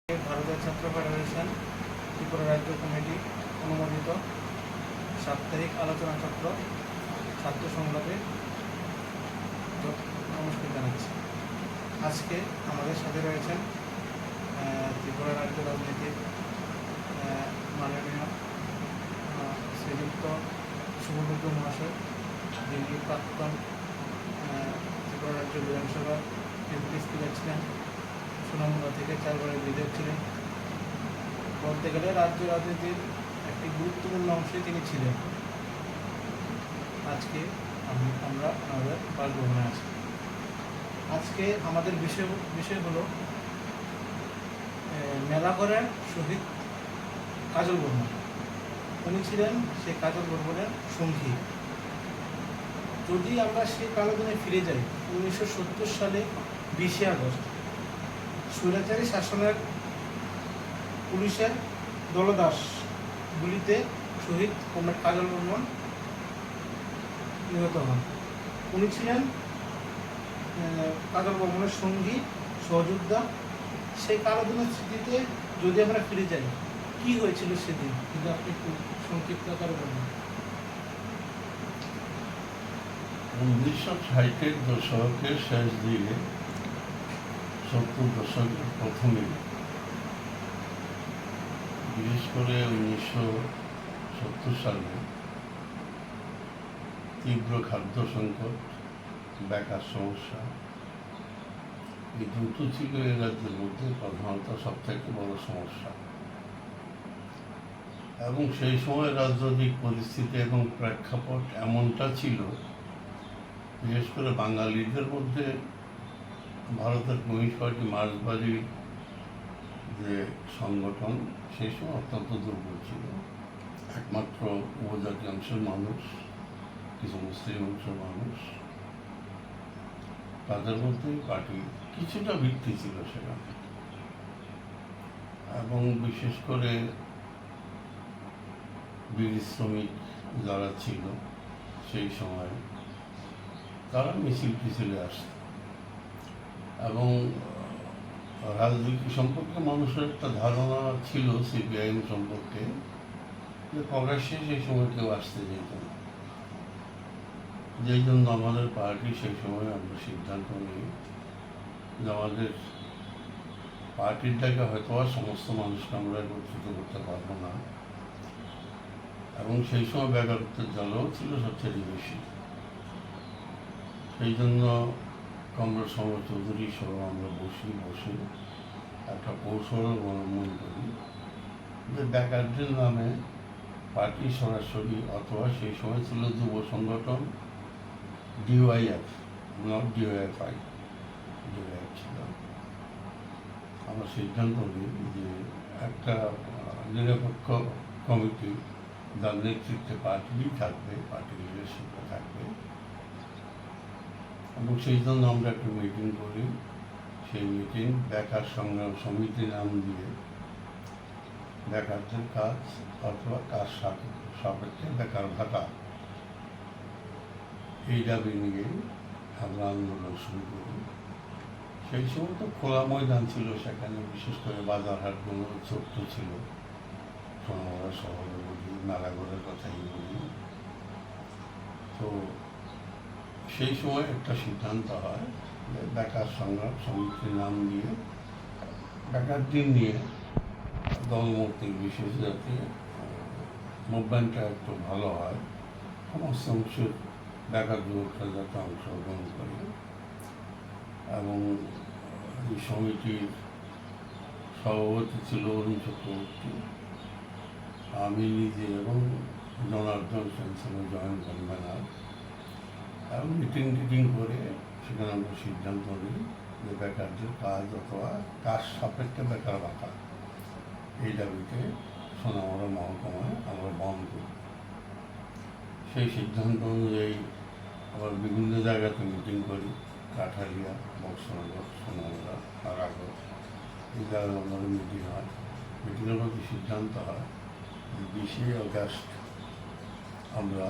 ভারতের ছাত্র ফেডারেশন ত্রিপুরা রাজ্য কমিটি অনুমোদিত সাপ্তাহিক আলোচনা চক্র ছাত্র সংলাপে নমস্কার জানাচ্ছি। আজকে আমাদের সাথে রয়েছেন ত্রিপুরা রাজ্য রাজনীতির মাননীয় শ্রীযুক্ত শুভবুদ্ধ মহাশয়, যিনি প্রাক্তন ত্রিপুরা রাজ্য বিধানসভার ডেপুটি স্পিকার ছিলেন, সুনামগঞ্জ থেকে 4 বারের বিধায়ক ছিলেন। বলতে গেলে রাজ্য রাজনীতির একটি গুরুত্বপূর্ণ অংশে তিনি ছিলেন। আজকে আমরা আমাদের বাসভবনে আছি। আজকে আমাদের বিষয় হলো মেলাঘরের শহীদ কাজল বর্মন। উনি ছিলেন সেই কাজল বর্মনের সঙ্গী। যদি আমরা সেই কালদিনে ফিরে যাই, 1970 সালে 20শে আগস্ট স্বৈরাচারী শাসনের পুলিশের দলদাস গুলিতে শহীদ কমরেড কাজল বর্মন নিহত হন। উনি ছিলেন কাজল বর্মনের সঙ্গী, সহযোদ্ধা। সেই কালদিনের স্মৃতিতে যদি আমরা ফিরে যাই, কি হয়েছিল সেদিন, যদি আপনি একটু সংক্ষিপ্ত আকারে বলবেন। 1960-এর দশকের শেষ দিকে, 70 দশকের প্রথমে, বিশেষ করে 1970 সালে তীব্র খাদ্য সংকট, বেকার সমস্যা, এই দুটো ছিল এই রাজ্যের মধ্যে প্রধানত সবথেকে বড় সমস্যা। এবং সেই সময় রাজনৈতিক পরিস্থিতি এবং প্রেক্ষাপট এমনটা ছিল, বিশেষ করে বাঙালিদের মধ্যে ভারতের কমিউনিস্ট পার্টি মার্ক্সবাদী যে সংগঠন, সেই সময় অত্যন্ত দুর্বল ছিল। একমাত্র উপজাতি অংশের মানুষ, কিছু মুসলিম অংশের মানুষ, তাদের মধ্যে পার্টি কিছুটা ভিত্তি ছিল সেখানে। এবং বিশেষ করে বিড়ি শ্রমিক যারা ছিল সেই সময়, তারা মিছিল টিছিলে আসত। এবং রাজনীতি সম্পর্কে মানুষের একটা ধারণা ছিল সিপিআইএম সম্পর্কে, যে কংগ্রেসে সেই সময় কেউ আসতে যেত না। যেই জন্য আমাদের পার্টি সেই সময় আমরা সিদ্ধান্ত নিই যে আমাদের পার্টিটাকে হয়তো আর সমস্ত মানুষকে আমরা একত্রিত করতে পারবো না। এবং সেই সময় বেকারত্বের জ্বালাও ছিল সবচেয়ে বেশি। সেই জন্য কমরেড সমর চৌধুরী সহ আমরা বসে একটা কৌশল অবলম্বন করি যে বেকারদের নামে পার্টি সরাসরি, অথবা সেই সময় ছিল যুব সংগঠন ডিওয়াইএফ, নট ডিওএফআই, ডিওয়াইএফ ছিল। আমরা সিদ্ধান্ত নিই যে একটা নিরপেক্ষ কমিটি, যার নেতৃত্বে পার্টি থাকবে, পার্টি লিডারশিপে থাকবে। এবং সেই জন্য আমরা একটা মিটিং করি। সেই মিটিং বেকার সংগ্রাম সমিতি নাম দিয়ে, বেকারদের কাজ অথবা কাজ সাপেক্ষে বেকার ভাতা, এই দাবি নিয়ে আমরা আন্দোলন শুরু করি। সেই সময় তো খোলা ময়দান ছিল সেখানে, বিশেষ করে বাজারহাটগুলো ছোট্ট ছিল। সোনামুড়া শহরে বলি, মেলাঘরের কথাই বলি। তো সেই সময় একটা সিদ্ধান্ত হয় যে বেকার সংগ্রাম সমিতির নাম দিয়ে বেকারদের নিয়ে দলমত বিশেষ, যাতে মুভমেন্টটা একটু ভালো হয়, সমস্ত অংশের বেকার যুবকরা যাতে অংশগ্রহণ করে। এবং এই সমিতির সভাপতি ছিল অরুণ চক্রবর্তী, আমি নিজে এবং জনার্দন সেন ছিল জয়েন্ট কনভেনার। এবং মিটিং করে সেখানে আমরা সিদ্ধান্ত নিই যে বেকারদের কাজ অথবা কাজ সাপেক্ষে বেকার ভাতা, এই দাবিতে সোনামুড়া মহকুমায় আমরা বন্ধ করি। সেই সিদ্ধান্ত অনুযায়ী আবার বিভিন্ন জায়গাতে মিটিং করি, কাঠালিয়া, বক্সনগর, সোনামুড়া, তারাগড়, এই জায়গায় আমাদের মিটিং হয়। মিটিংয়ের মধ্যে সিদ্ধান্ত হয় যে 20শে আগস্ট আমরা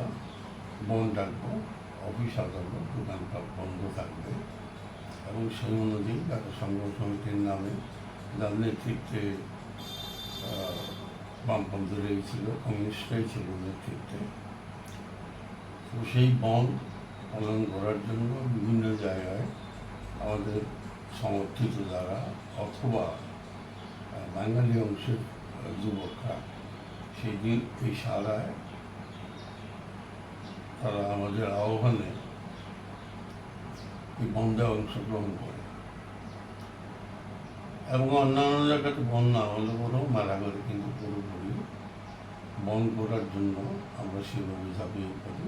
বন্ধ ডাকবো, অফিস আদালত দোকানপাট বন্ধ থাকবে। এবং সেই অনুযায়ী বেকার সংগ্রাম সমিতির নামে যার নেতৃত্বে বামপন্থীরাই ছিল, কমিউনিস্টরাই ছিল নেতৃত্বে। তো সেই বন্ধ পালন করার জন্য বিভিন্ন জায়গায় আমাদের সমর্থিত দ্বারা অথবা বাঙালি অংশের যুবকরা সেই দিন এই সারায় তারা আমাদের আহ্বানে এই বন্ধে অংশগ্রহণ করে এবং অন্যান্য জায়গাতে বন্ধ না হলে পরেও মারা করে, কিন্তু পুরোপুরি বন্ধ করার জন্য আমরা সেভাবে ঝাঁপিয়ে পড়ি।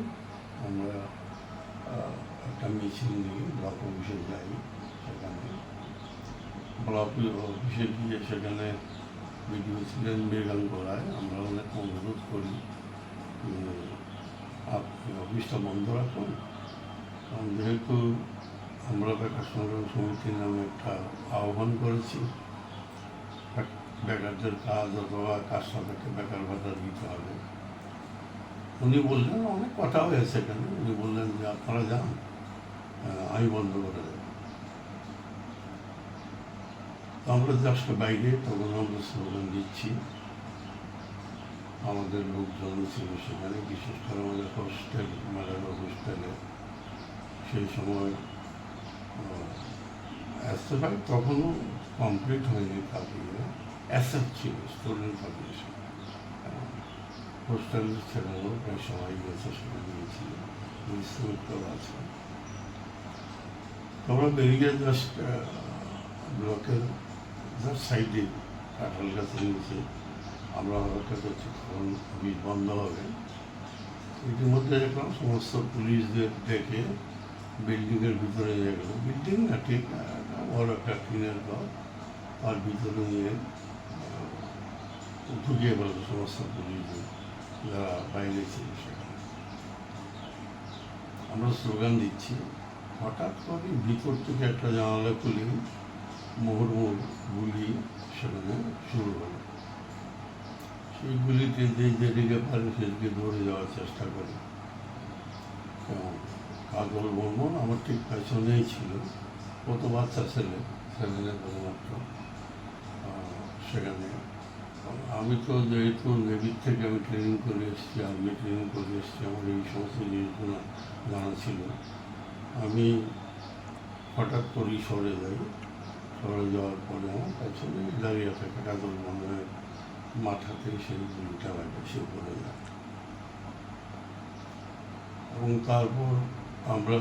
আমরা একটা মিছিল নিয়ে ব্লক অফিসে যাই, সেখানে ব্লক অফিসে গিয়ে সেখানে বিডিও ছিলেন মৃগাঙ্ক করায় আমরা অনেক অনুরোধ করি আপনি অফিসটা বন্ধ রাখুন, কারণ যেহেতু আমরা বেকার সংগ্রাম সমিতির নামে একটা আহ্বান করেছি, বেকারদের কাজ অথবা কাজ সাপেক্ষে বেকার ভাতা দিতে হবে। উনি বললেন, অনেক কথা হয়েছে এখানে, উনি বললেন যে আপনারা যান, আমি বন্ধ করে দেব। আমরা জাস্ট বাইরে তখন আমরা স্লোগান দিচ্ছি, আমাদের লোকজন ছিল সেখানে, বিশেষ করে আমাদের হোস্টেল মেলার হোস্টেলে সেই সময় এসএফআই তখনও কমপ্লিট হয়নি, কাপিয়ে এসএফ ছিল স্টুডেন্ট পপুলেশন, হোস্টেলের ছেলেরাও প্রায় সবাই গেছে, সেখানে গিয়েছিল, শ্রমিকরাও আছে। তোমরা বেরিয়ে জাস্ট ব্লকের জাস্ট সাইডে কাঁঠাল গাছের নিচে আমরা অপেক্ষা করছি কখন অফিস বন্ধ হবে। ইতিমধ্যে দেখলাম সমস্ত পুলিশদের ডেকে বিল্ডিংয়ের ভিতরে নিয়ে গেল, বিল্ডিং না ঠিক বড় একটা টিনের ঘর, আর ভিতরে নিয়ে ঢুকিয়ে গেল সমস্ত পুলিশদের যারা বাইরে ছিল সেখানে। আমরা স্লোগান দিচ্ছি, হঠাৎ করে ভিতর থেকে একটা জানালা খুলে মুহুর্মুর গুলি সেখানে শুরু হলো। সেই গুলিতে যেদিকে পারে সেদিকে দৌড়ে যাওয়ার চেষ্টা করে এবং কাজল বর্মন আমার ঠিক পেছনেই ছিল, কত বাচ্চা ছেলে শুধুমাত্র সেখানে। আমি তো যেহেতু নেভির থেকে আমি ট্রেনিং করে এসেছি, আর্মি ট্রেনিং করে এসেছি, আমার এই সমস্ত জিনিসগুলো জানা ছিল। আমি হঠাৎ করেই সরে যাই, সরে যাওয়ার পরে আমার পেছনে দাঁড়িয়ে থাকে কাজল বর্মনের মাথাতে সেই গুলিটা লাগে, সে পড়ে যায় এবং তারপর আমরা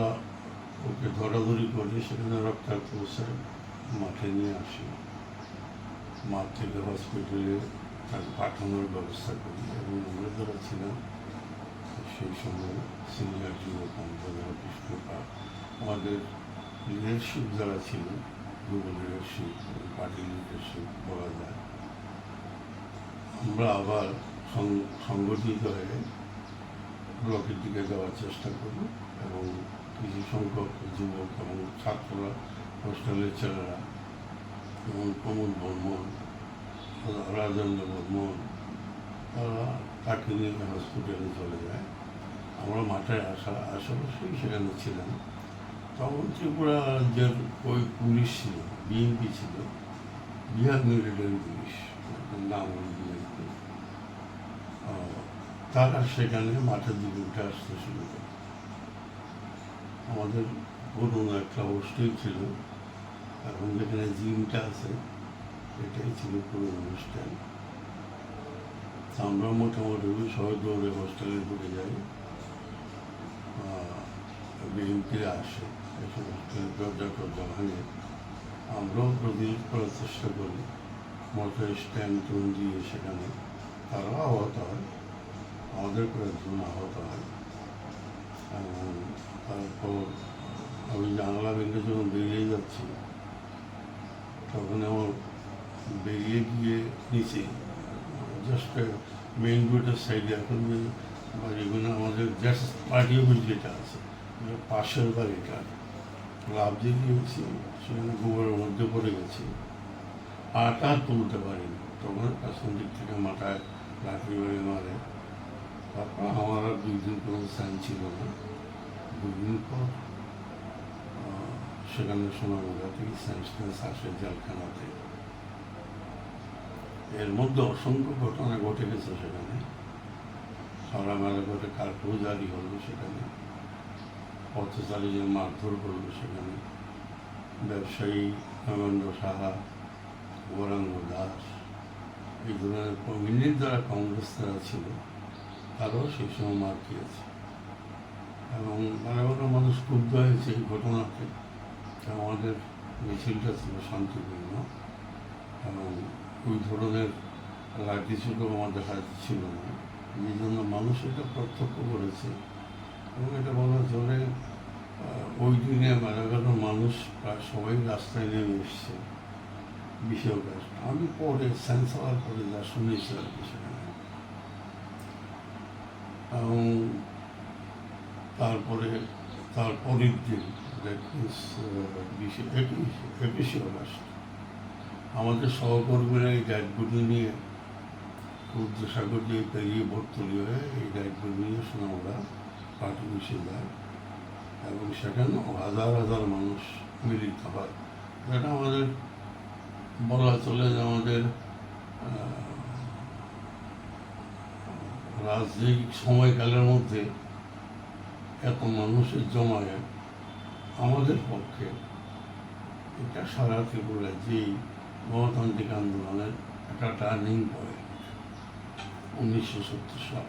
ওকে ধরাধরি করে সেখানে রক্তাক্ত অবস্থায় মাঠে নিয়ে আসি, মাঠ থেকে হসপিটালে তাকে পাঠানোর ব্যবস্থা করি এবং আমরা যারা ছিলাম সেই সময় সিনিয়র যুবক যারা কৃষ্ণপাল, আমাদের লিডারশিপ যারা ছিল, যুব লিডারশিপ, পার্টি লিডারশিপ বলা যায়, আমরা আবার সংগঠিত হয়ে ব্লকের দিকে যাওয়ার চেষ্টা করি এবং কিছু সংখ্যক যুবক এবং ছাত্ররা, হোস্টেলের ছেলেরা যেমন প্রমোদ বর্মন, রাজেন্দ্র বর্মন, তারা তাকে নিয়ে হসপিটালে চলে যায়। আমরা মাঠে আশেপাশেই সেখানে ছিলাম। তখন ত্রিপুরা রাজ্যের ওই পুলিশ ছিল, বিএনপি ছিল, বিহার মিলিটারি পুলিশ নাম বিএনপি, তারা সেখানে মাঠের দিকে উঠে আসতে শুরু করে। আমাদের পুরোনো একটা হোস্টেল ছিল, এখন যেখানে জিমটা আছে এটাই ছিল পুরোনো হোস্টেল। আমরা মোটামুটি সবাই দৌড়ে হোস্টেলে ঢুকে যাই, বিএনপিরা আসে, এসব হোস্টেলের দরজা টরজা ভাঙে, আমরাও প্রতিরোধ করার চেষ্টা করি, মোটর স্ট্যান্ড টোন দিয়ে সেখানে তারাও আহত হয়, আমাদের কয়েকজন আহত হয় এবং তারপর আমি জানালা ভেঙে যখন বেরিয়ে যাচ্ছি তখন আমার বেরিয়ে গিয়ে নিচে জাস্ট মেইন রোডের সাইডে এখন যে বাড়িগুলো আমাদের জাস্ট পার্টি অফিস যেটা আছে পাশের বাড়িটা লাভ দিয়ে দিয়েছি, সেখানে গোবরের মধ্যে পড়ে গেছি, আটা তুলতে পারিনি, তখন পেছন দিক থেকে মাথায় লাঠি বাড়ি মারে। তারপর আমার আর 2 দিন কোনো সাইন ছিল না। 2 দিন পর সেখানে সোনামুড়া থেকে সায়েন্স আসে জেলখানাতে, এর মধ্যে অসংখ্য ঘটনা ঘটে গেছে সেখানে। সারা মেলা করে কার্ফিউ জারি হলো সেখানে, পথচারীদের মারধর করলো সেখানে, ব্যবসায়ী নগেন্দ্র সাহা, গৌরাঙ্গ দাস, এই ধরনের প্রবীণের যারা কংগ্রেস তারা ছিল তারাও সেই সময় মার খেয়েছে। এবং মেলাঘাট মানুষ ক্ষুব্ধ হয়েছে এই ঘটনাতে। আমাদের মিছিলটা ছিল শান্তিপূর্ণ এবং ওই ধরনের লাঠিসুটো আমাদের হাতে ছিল না, এই জন্য মানুষ এটা প্রত্যক্ষ করেছে। এবং এটা বলা চলে ওই দিনে মেলাঘাটের মানুষ প্রায় সবাই রাস্তায় নেমে এসছে বিষয়টা। আমি পরে সেন্স হওয়ার পরে যা শুনেছি আর কি সেখানে। এবং তারপরে তার পরের দিন একুশে আগস্ট আমাদের সহকর্মীরা এই গাইডগুলি নিয়ে রুদ্রসাগর দিয়ে পেরিয়ে বর্তলি হয়ে এই গাইডগুলি নিয়ে সোনামুড়া পার্টি মিশে যায় এবং সেখানে হাজার হাজার মানুষ মিলিত হয়। এটা আমাদের বলা চলে যে আমাদের রাজনৈতিক সময়কালের মধ্যে এত মানুষের জমায়ে আমাদের পক্ষে এটা সারা ত্রিপুরা যেই গণতান্ত্রিক আন্দোলনের একটা টার্নিং পয়েন্ট 1970 সাল।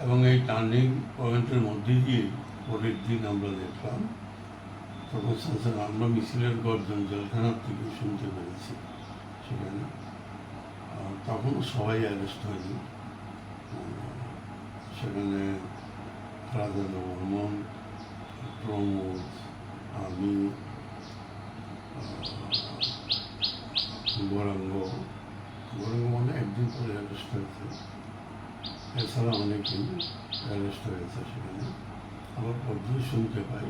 এবং এই টার্নিং পয়েন্টের মধ্যে দিয়ে পরের দিন আমরা দেখলাম, তখন আমরা মিছিলের গর্জন জেলখানার থেকে শুনতে পেরেছি সেখানে। তখনও সবাই অ্যারেস্ট হয়নি। সেখানে রাজা বর্মন, প্রমোদ, আমি, গৌরাঙ্গ মানে একদিন পরে অ্যারেস্ট হয়েছে। এছাড়া অনেকেই অ্যারেস্ট হয়েছে সেখানে। আবার পরদিন শুনতে পাই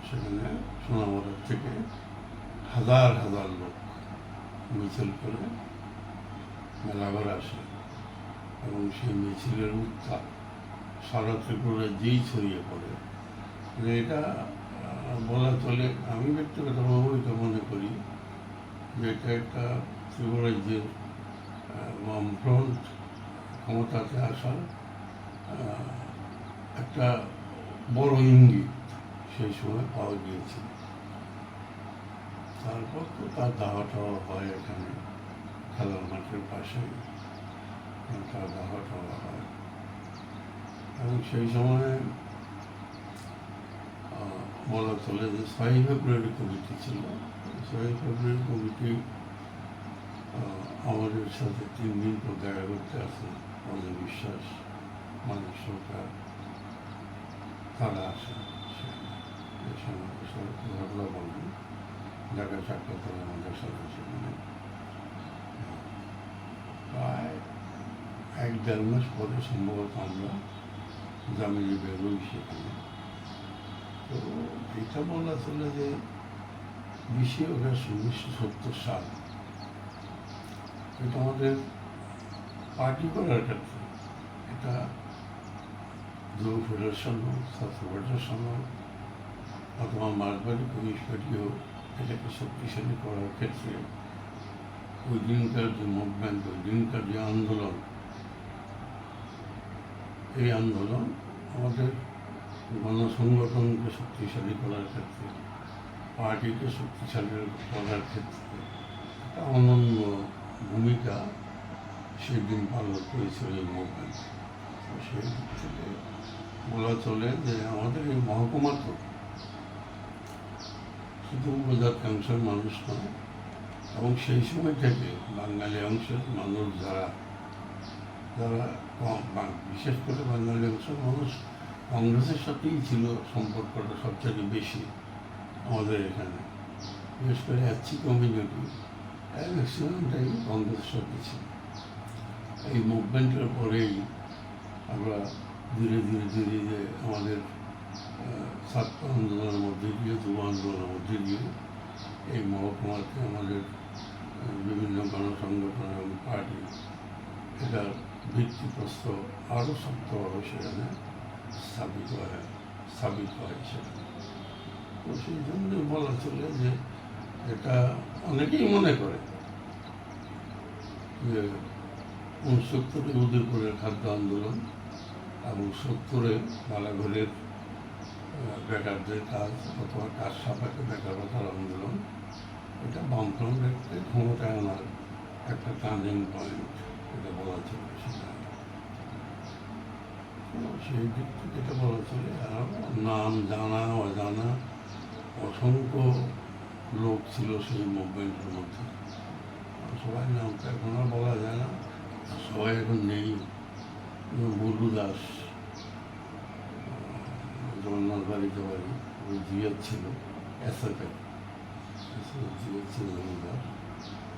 সেখানে সোনামুড়ার থেকে হাজার হাজার লোক মিছিল করে মেলাঘর আসে এবং সেই মিছিলের উত্তাপ সারা ত্রিপুরায় যেই ছড়িয়ে পড়ে। এটা বলা চলে, আমি ব্যক্তিগতভাবে এটা মনে করি যে এটা একটা ত্রিপুরা রাজ্যের বামফ্রন্ট ক্ষমতাতে আসার একটা বড় ইঙ্গিত সেই সময় পাওয়া গিয়েছিল। তারপর তো তার দাওয়া টাওয়া হয় এখানে খেলার মাঠের পাশে, তার দাওয়া টাওয়া হয়। এবং সেই সময় বলা চলে যে 6 ফেব্রুয়ারি কমিটি ছিল। 6 ফেব্রুয়ারি কমিটি আমাদের সাথে 3 দিন পর দেখা করতে আসে। অজয় বিশ্বাস, মানিক সরকার, তারা আসে ঘটনা বলবেন, দেখা সাক্ষাৎ করে আমাদের সাথে সেখানে। প্রায় 1-1.5 মাস পরে সম্ভবত আমরা জামিনে বেরোই সেখানে। তো এটা বলা চলে যে 20 আগস্ট 1970 সাল এটা আমাদের পার্টি করার ক্ষেত্রে এটা যুব ফেডারেশন হোক, ছাত্র ফেডারেশন হোক অথবা মার্চবাড়ি কমিউনিস্ট পার্টি হোক, এটাকে শক্তিশালী করার ক্ষেত্রে ওই দিনকার যে মুভমেন্ট, ওই দিনকার যে আন্দোলন, এই আন্দোলন আমাদের গণসংগঠনকে শক্তিশালী করার ক্ষেত্রে, পার্টিকে শক্তিশালী করার ক্ষেত্রে একটা অনন্য ভূমিকা সেদিন পালন করেছিল এই মুভমেন্ট। সেই দিক থেকে বলা চলে যে আমাদের এই মহকুমা তো শুধু উপজাতি অংশের মানুষ নয়, এবং সেই সময় থেকে বাঙালি অংশের মানুষ যারা বিশেষ করে বাঙালি অংশের মানুষ কংগ্রেসের সাথেই ছিল সম্পর্কটা সবচেয়ে বেশি আমাদের এখানে। বিশেষ করে এসসি কমিউনিটি ম্যাক্সিমামটাই কংগ্রেসের সাথে ছিল। এই মুভমেন্টের পরেই আমরা ধীরে ধীরে ধীরে যে আমাদের ছাত্র আন্দোলনের মধ্যে দিয়ে, যুব আন্দোলনের মধ্যে দিয়ে এই মহকুমাকে আমাদের বিভিন্ন গণসংগঠন এবং পার্টি এটার ভিত্তিপ্রস্তর আরও শক্তভাবে সেখানে স্থাপিত হয় সেখানে। তো সেই জন্যই বলা চলে যে এটা অনেকেই মনে করে যে 69-এ উদয়পুরের খাদ্য আন্দোলন এবং 70-এ মালাঘরের বেকারদের কাজ অথবা কাজ সাপেক্ষে বেকারতার আন্দোলন, এটা বামফ্রন্টের ক্ষমতায় আনার একটা টার্নিং পয়েন্ট, এটা বলা চলে সেটা। সেই দিক থেকে এটা বলা চলে। আর নাম জানা অজানা অসংখ্য লোক ছিল সেই মুভমেন্টের মধ্যে। সবাই নামটা এখন আর বলা যায় না, সবাই এখন নেই। বুলু দাস, জগন্নাথ বাড়িতে বাড়ি, ওই জিয়াদ ছিল, এসএফের জিয়াদ ছিল বুলু দাস।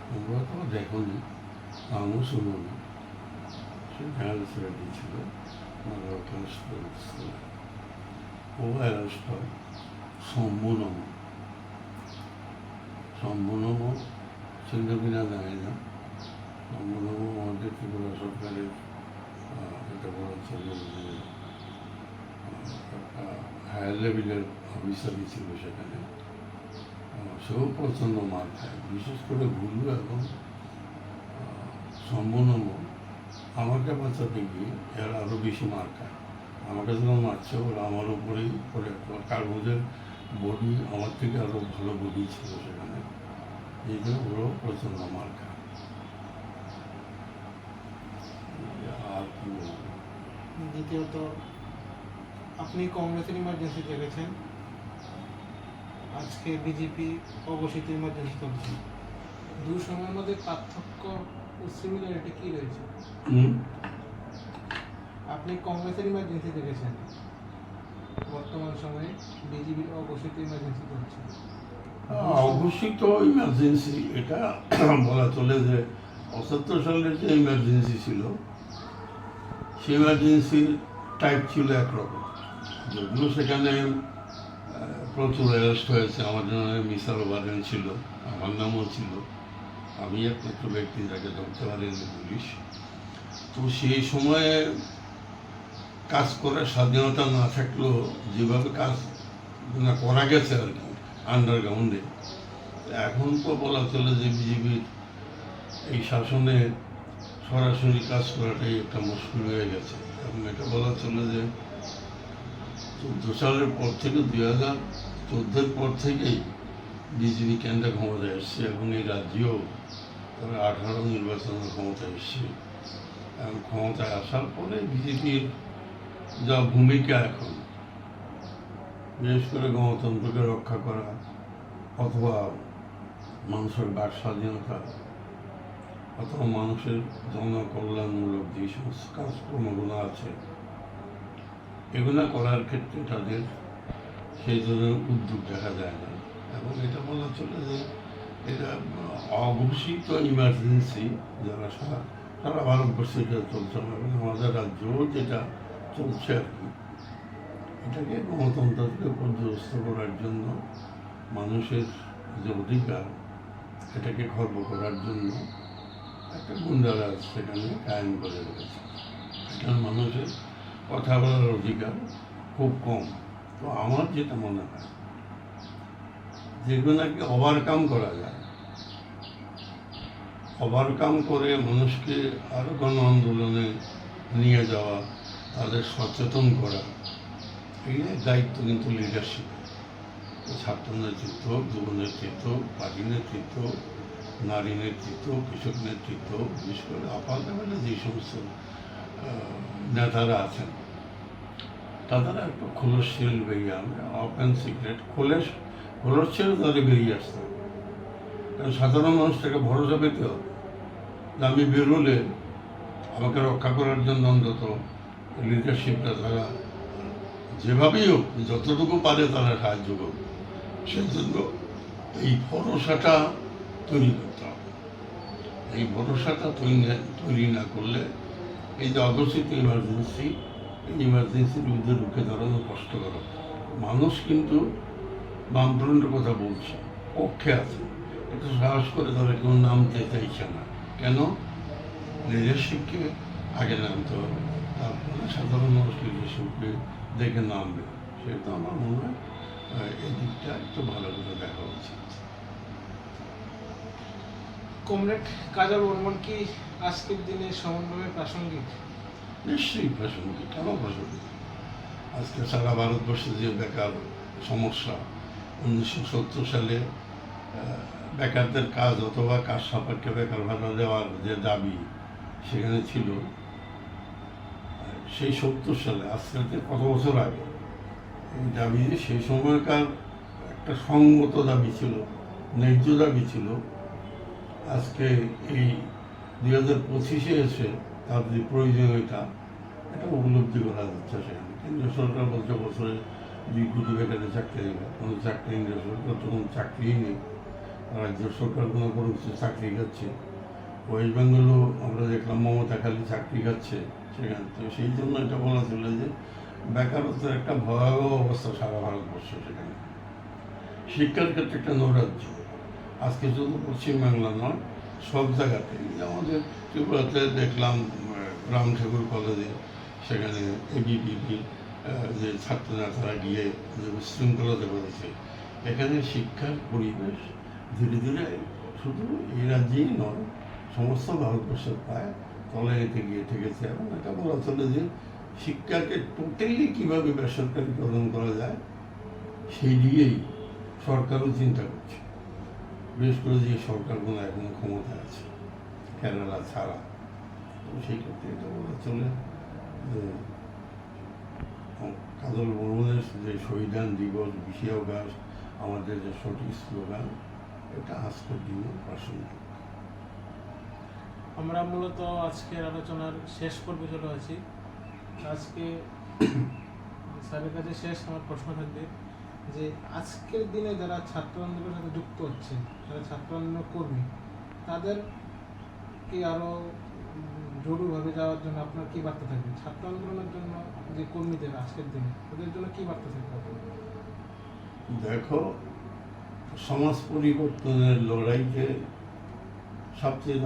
তোমরা তো দেখোনি, আমিও শুনুনি। সে জেনারেল সেক্রেটারি ছিল, ও অ্যারেস্ট হয়। শম্ভুনম ছিল কিনা জানি না। শম্ভুনম আমাদের ত্রিপুরা সরকারের এটা বলা চলে যে একটা হায়ার লেভেলের অফিসারই ছিল সেখানে। সেও প্রচণ্ড মার খায়, বিশেষ করে ভুলু এবং শম্ভুনম আমাকে বাঁচাতে গিয়ে এর আরও বেশি মার খায়। আমাকে যখন মারছে ওরা আমার উপরেই পড়ে, কাগজের বডি আমার থেকে আরও ভালো বডি ছিল সেখানে, এই জন্য ওরাও প্রচণ্ড মার খায়। আর কি বলবো। দ্বিতীয়ত, আপনি কংগ্রেসের ইমার্জেন্সি দেখেছেন, আজকে বিজেপি অঘোষিত ইমার্জেন্সি চলছে। দুই সময়ের মধ্যে পার্থক্য ও সিমিলারিটি কি রয়েছে? আপনি কংগ্রেসের ইমার্জেন্সি দেখেছেন, বর্তমান সময়ে বিজেপির অঘোষিত ইমার্জেন্সি চলছে। অঘোষিত ইমার্জেন্সি এটা বলা চলে যে ৭৫ সালের যে ইমার্জেন্সি ছিল সেই ইমার্জেন্সির টাইপ ছিল একরকম, যদিও সেখানে প্রচুর অ্যারেস্ট হয়েছে। আমার জন্য মিসাল ওয়ারেন্ট ছিল, আমার নামও ছিল, আমি একমাত্র ব্যক্তি যাকে ধরতে পারেনি পুলিশ। তো সেই সময়ে কাজ করার স্বাধীনতা না থাকলেও যেভাবে কাজ করা গেছে আর কি আন্ডারগ্রাউন্ডে, এখন তো বলা চলে যে বিজেপির এই শাসনে সরাসরি কাজ করাটাই একটা মুশকিল হয়ে গেছে। এবং এটা বলা চলে যে 14 সালের পর থেকে 2014-এর পর থেকেই বিজেপি কেন্দ্রে ক্ষমতায় এসছে এবং এই রাজ্যেও তবে 18 নির্বাচনের ক্ষমতায় এসছে। এবং ক্ষমতায় আসার পরে বিজেপির যা ভূমিকা এখন, বিশেষ করে গণতন্ত্রকে রক্ষা করা অথবা মানুষের বাক স্বাধীনতা অথবা মানুষের জনকল্যাণমূলক যে সমস্ত কাজকর্মগুলো আছে এগুলো করার ক্ষেত্রে তাদের সেই ধরনের উদ্যোগ দেখা যায় না। এবং এটা বলা চলে যে এটা অঘোষিত ইমার্জেন্সি যারা সারা ভারতবর্ষে এটা চলছে এবং আমাদের রাজ্যও যেটা চলছে আর কি, এটাকে গণতন্ত্রকে পর্যবস্ত করার জন্য, মানুষের যে অধিকার এটাকে খর্ব করার জন্য একটা গুন্ডারাজ সেখানে কায়েম করে রেখেছে। এখানে মানুষের কথা বলার অধিকার খুব কম। তো আমার যেটা মনে হয় যেগুলোকে ওভারকাম করা যায়, ওভারকাম করে মানুষকে আরও গণ আন্দোলনে নিয়ে যাওয়া, তাদের সচেতন করা, এই দায়িত্ব কিন্তু লিডারশিপ, ছাত্র নেতৃত্ব, যুব নেতৃত্ব, পার্টি নেতৃত্ব, নারী নেতৃত্ব, কৃষক নেতৃত্ব, বিশেষ করে আপার লেভেলে যে সমস্ত নেতারা আছেন তারা একটু খোলসশীল বেরিয়ে আমরা ওপেন সিক্রেট খোলসশীল তাদের বেরিয়ে আসতে, কারণ সাধারণ মানুষটাকে ভরসা পেতে হবে যে আমি বেরোলে আমাকে রক্ষা করার জন্য অন্তত লিডারশিপটা তারা যেভাবেই হোক যতটুকু পারে তারা সাহায্য করবে। সেই জন্য এই ভরসাটা তৈরি করতে হবে। এই ভরসাটা তৈরি না করলে এই যে অঘোষিত ইমার্জেন্সি, এই ইমার্জেন্সির বিরুদ্ধে রুখে দাঁড়ানো কষ্টকর। মানুষ কিন্তু বামফ্রন্টের কথা বলছে, পক্ষে আছে, একটু সাহস করে তারা কেউ নামতে চাইছে না। কেন? লিডারশিপকে আগে নামতে হবে, তারপরে সাধারণ মানুষ লিডারশিপকে দেখে নামবে। সেটা আমার মনে হয় এই দিকটা একটু ভালো করে দেখা উচিত। কমরেড কাজল বর্মন কি আজকের দিনে সমানভাবে প্রাসঙ্গিক? নিশ্চয়ই প্রাসঙ্গিক, কেন প্রাসঙ্গিক? আজকে সারা ভারতবর্ষে যে বেকার সমস্যা, 1970 সালে বেকারদের কাজ অথবা কাজ সাপেক্ষে বেকার ভাতা দেওয়ার যে দাবি সেখানে ছিল, সেই 70 সালে আজকে কত বছর আগে এই দাবি সেই সময়কার একটা সঙ্গত দাবি ছিল, ন্যায্য দাবি ছিল। আজকে এই 2025-এ এসে তার যে প্রয়োজনীয়তা এটা উপলব্ধি করা যাচ্ছে। সেখানে কেন্দ্রীয় সরকার বলছে বছরে 2 কোটি বেকারের চাকরি দেবে, কোনো চাকরি কেন্দ্রীয় সরকার তো কোনো চাকরিই নেই, রাজ্য সরকার কোনো কিছু চাকরি খাচ্ছে। ওয়েস্ট বেঙ্গলও আমরা দেখলাম মমতা খালি চাকরি খাচ্ছে সেখানে। তো সেই জন্য এটা বলা ছিল যে বেকারত্বের একটা ভয়াবহ অবস্থা সারা ভারতবর্ষ। সেখানে শিক্ষার ক্ষেত্রে একটা নৈরাজ্য। আজকে শুধু পশ্চিমবাংলা নয়, সব জায়গাতে। আমাদের ত্রিপুরাতে দেখলাম রাম ঠাকুর কলেজে, সেখানে এবিপিপি যে ছাত্র নেতারা গিয়ে যে বিশৃঙ্খলতা করেছে। এখানে শিক্ষার পরিবেশ ধীরে ধীরে শুধু এই রাজ্যেই নয়, সমস্ত ভারতবর্ষের প্রায় তলানিতে গিয়ে ঠেকেছে। এবং এটা বলা চলে যে শিক্ষাকে টোটালি কীভাবে বেসরকারিকরণ করা যায় সেই দিকেই সরকারও চিন্তা করছে। বিশেষ করে যে সরকারগুলো এখনো ক্ষমতায় আছে, কেরালা ছাড়া। তো সেই ক্ষেত্রে এটা বলা চলে যে কাজল বর্মনের যে শহীদান দিবস, 20শে অগাস্ট, আমাদের যে সঠিক স্লোগান, এটা আজকের দিনে প্রাসঙ্গিক। আমরা মূলত আজকের আলোচনার শেষ পর্বে চলে আছি। আজকে স্যারের কাছে শেষ আমার প্রশ্ন থাকবে যে আজকের দিনে যারা ছাত্র আন্দোলনের সাথে যুক্ত হচ্ছে, যারা ছাত্র আন্দোলন কর্মী, তাদের কি আরও জরুরিভাবে যাওয়ার জন্য আপনার কী বার্তা থাকবে? ছাত্র আন্দোলনের জন্য যে কর্মীদের আজকের দিনে, ওদের জন্য কী বার্তা থাকবে আপনার? দেখো, সমাজ পরিবর্তনের লড়াইতে সবচেয়ে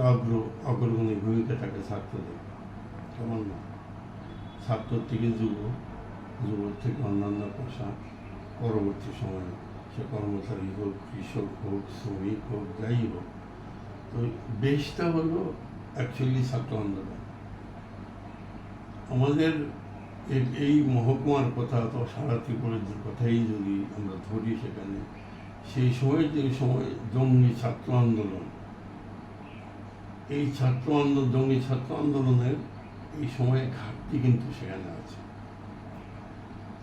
অগ্রগণী ভূমিকা থাকে ছাত্রদের। কেমন না? ছাত্র থেকে যুব, যুবক থেকে অন্যান্য পেশা, পরবর্তী সময়ে সে কর্মচারী হোক, কৃষক হোক, শ্রমিক হোক, যাই হোক। তো বেশটা হলো অ্যাকচুয়ালি ছাত্র আন্দোলন। আমাদের এই মহকুমার কথা তো সারা ত্রিপুরার কথাই যদি আমরা ধরি, সেখানে সেই সময় যে সময় জঙ্গি ছাত্র আন্দোলন, এই জঙ্গি ছাত্র আন্দোলনের এই সময়ে ঘাটতি কিন্তু সেখানে আছে।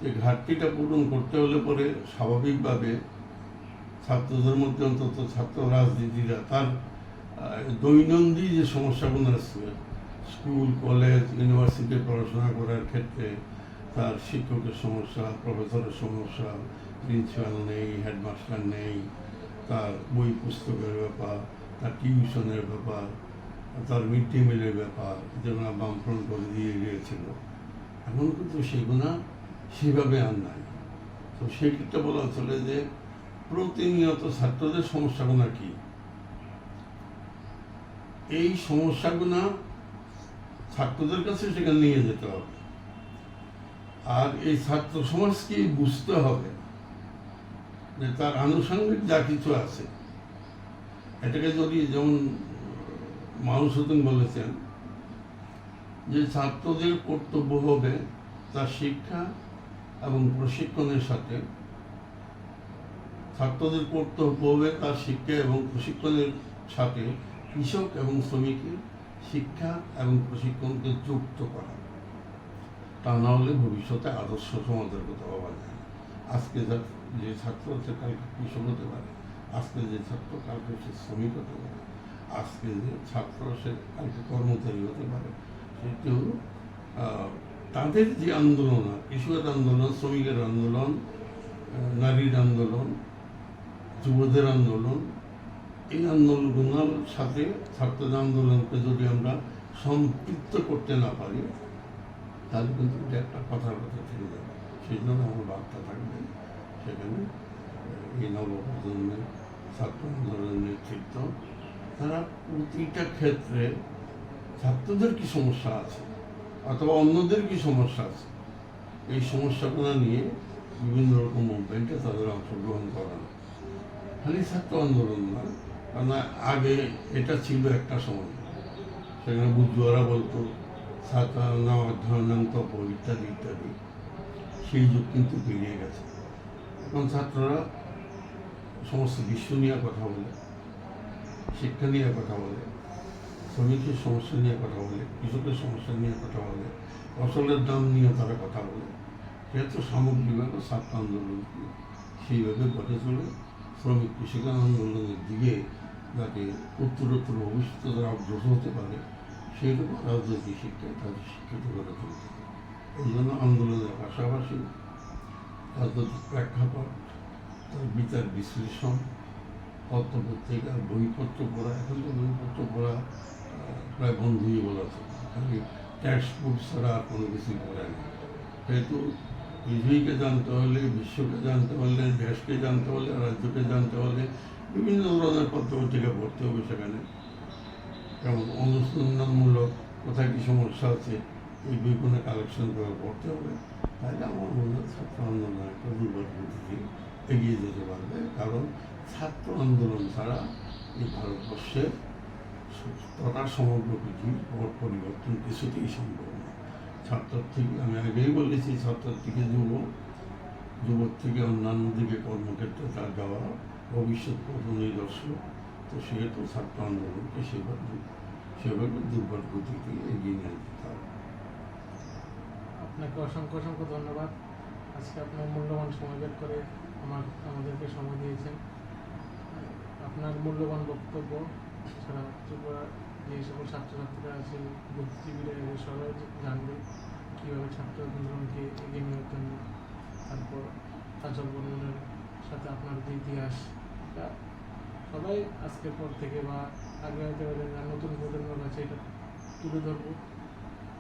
এই ঘাটতিটা পূরণ করতে হলে পরে স্বাভাবিকভাবে ছাত্রদের মধ্যে, অন্তত ছাত্র রাজনীতিরা তার দৈনন্দিন যে সমস্যাগুলো আছে, স্কুল, কলেজ, ইউনিভার্সিটি পড়াশোনা করার ক্ষেত্রে তার শিক্ষকের সমস্যা, প্রফেসরের সমস্যা, প্রিন্সিপাল নেই, হেডমাস্টার নেই, তার বই পুস্তকের ব্যাপার, তার টিউশনের ব্যাপার, তার মিড ডে মিলের ব্যাপার, যেগুলো বামফ্রন্ট করে দিয়ে গিয়েছিল, এখন কিন্তু সেগুলো সেভাবে আর নাই। তো সেই ক্ষেত্রে বলা চলে যে প্রতিনিয়ত ছাত্রদের সমস্যাগুলো কি, এই সমস্যাগুলো ছাত্রদের কাছে সেখানে নিয়ে যেতে হবে। আর এই ছাত্র সমাজকে বুঝতে হবে যে তার আনুষঙ্গিক যা কিছু আছে, এটাকে যদি, যেমন মাউসুদ্দিন বলেছেন যে ছাত্রদের কর্তব্য হবে তার শিক্ষা এবং প্রশিক্ষণের সাথে, ছাত্রদের কর্তব্য হবে তার শিক্ষা এবং প্রশিক্ষণের সাথে কৃষক এবং শ্রমিকের শিক্ষা এবং প্রশিক্ষণকে যুক্ত করা। তা না হলে ভবিষ্যতে আদর্শ সমাজের কথা ভাবা যায়। আজকে যে ছাত্র হচ্ছে কালকে কৃষক হতে পারে, আজকে যে ছাত্র কালকে সে শ্রমিক হতে পারে, আজকে যে ছাত্র সে কালকে কর্মচারী হতে পারে। সেটি তাদের যে আন্দোলন, কৃষকের আন্দোলন, শ্রমিকের আন্দোলন, নারীর আন্দোলন, যুবদের আন্দোলন, এই আন্দোলনগুলোর সাথে ছাত্রদের আন্দোলনকে যদি আমরা সম্পৃক্ত করতে না পারি, তাহলে কিন্তু এটা একটা কথার কথা থেকে যাবে। সেই জন্য আমার বার্তা থাকবে সেখানে এই নবপ্রজন্মের ছাত্র আন্দোলনের নেতৃত্ব, তারা প্রতিটা ক্ষেত্রে ছাত্রদের কি সমস্যা আছে অথবা অন্যদের কি সমস্যা আছে, এই সমস্যাগুলো নিয়ে বিভিন্ন রকম মুভমেন্টে তাদের অংশগ্রহণ করানো। খালি ছাত্র আন্দোলন না, কারণ আগে এটা ছিল একটা সময়, সেখানে বুদ্ধরা বলতো ছাত্রানা অধ্যয়ন তপ ইত্যাদি ইত্যাদি, সেই যুগ কিন্তু পেরিয়ে গেছে। এখন ছাত্ররা সমস্ত বিশ্ব নিয়ে কথা বলে, শিক্ষা নিয়ে কথা বলে, শ্রমিকের সমস্যা নিয়ে কথা বলে, কৃষকের সমস্যা নিয়ে কথা বলে, ফসলের দাম নিয়ে তারা কথা বলে। যেহেতু সামগ্রিকভাবে ছাত্র আন্দোলন সেইভাবে গড়ে তোলে, শ্রমিক কৃষক আন্দোলনের দিকে যাতে উত্তরোত্তর ভবিষ্যতে তারা অগ্রসর হতে পারে, সেই রকম রাজনৈতিক শিক্ষায় তাদের শিক্ষিত করে তুলতে হবে। এই জন্য আন্দোলনের পাশাপাশি রাজনৈতিক প্রেক্ষাপট, তার বিচার বিশ্লেষণ, পত্রপত্রিকা, বইপত্র পড়া, এখন তো বইপত্র পড়া প্রায় বন্ধুই বলা চলে, খালি টেক্সট বুক ছাড়া আর কোনো কিছুই পড়ে না। যেহেতু পৃথিবীকে জানতে হলে, বিশ্বকে জানতে হলে, দেশকে জানতে হলে, রাজ্যকে জানতে হলে বিভিন্ন ধরনের পত্রপত্রিকা পড়তে হবে। সেখানে যেমন অনুসন্ধানমূলক কোথায় কী সমস্যা আছে এই বইগুলো কালেকশন করে পড়তে হবে। তাহলে আমার মনে হয় ছাত্র আন্দোলন একটা দুর্বল গতিতে এগিয়ে যেতে পারবে। কারণ ছাত্র আন্দোলন ছাড়া এই ভারতবর্ষের তথা সমগ্র পৃথিবীর পরিবর্তন কিছুতেই সম্ভব না। ছাত্র থেকে আমি আগেই বলেছি, ছাত্র থেকে যুবক থেকে অন্যান্য দিকে কর্মক্ষেত্রে তার যাওয়া ভবিষ্যৎ পথ নিদর্শন। তো সেহেতু ছাত্র আন্দোলনকে সেভাবে দুর্বল গতিতে এগিয়ে নিয়ে যেতে হবে। আপনাকে অসংখ্য অসংখ্য ধন্যবাদ। আজকে আপনার মূল্যবান সময় বের করে আমাদেরকে সময় দিয়েছেন। আপনার মূল্যবান বক্তব্য সারা ত্রিপুরা যে সকল ছাত্রছাত্রীরা আছে, বুদ্ধিজীবীরা এদের সবাই জানবে কীভাবে ছাত্র আন্দোলনকে এগিয়ে নেওয়ার জন্য। তারপর আচল বর্মনের সাথে আপনার যে ইতিহাস, এটা সবাই আজকের পর থেকে বা আগামীতে নতুন প্রজন্মের কাছে এটা তুলে ধরবো।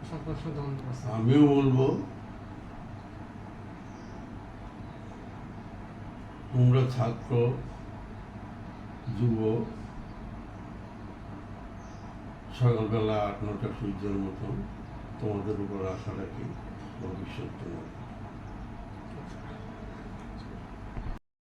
অসংখ্য অসংখ্য ধন্যবাদ। আমিও বলবো, তোমরা ছাত্র, যুব, সকালবেলা 8-9টা সূর্যের মতন তোমাদের উপর আশা রাখি, ভবিষ্যৎ তোমার